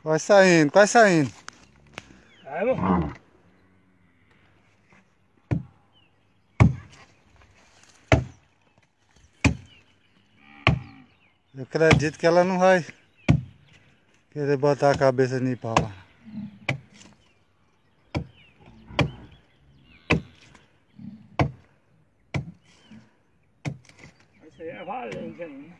Quase saindo, quase saindo. Aí, meu. Eu acredito que ela não vai querer botar a cabeça em pau. Isso aí é valente, né?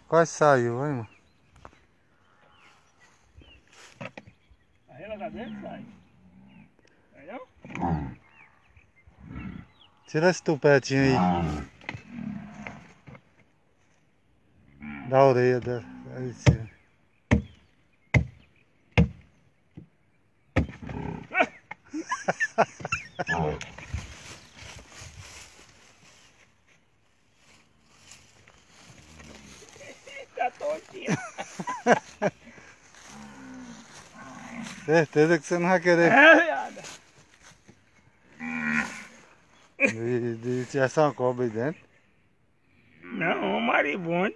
Quase saiu, hein, mano? Aí ela cá dentro sai. Sai não? Tira esse tupetinho aí da orelha dela. Aí, tira. Tá tontinha. Certeza que você não vai querer É, viada. de tirar só uma cobra aí dentro. Não, maribondo.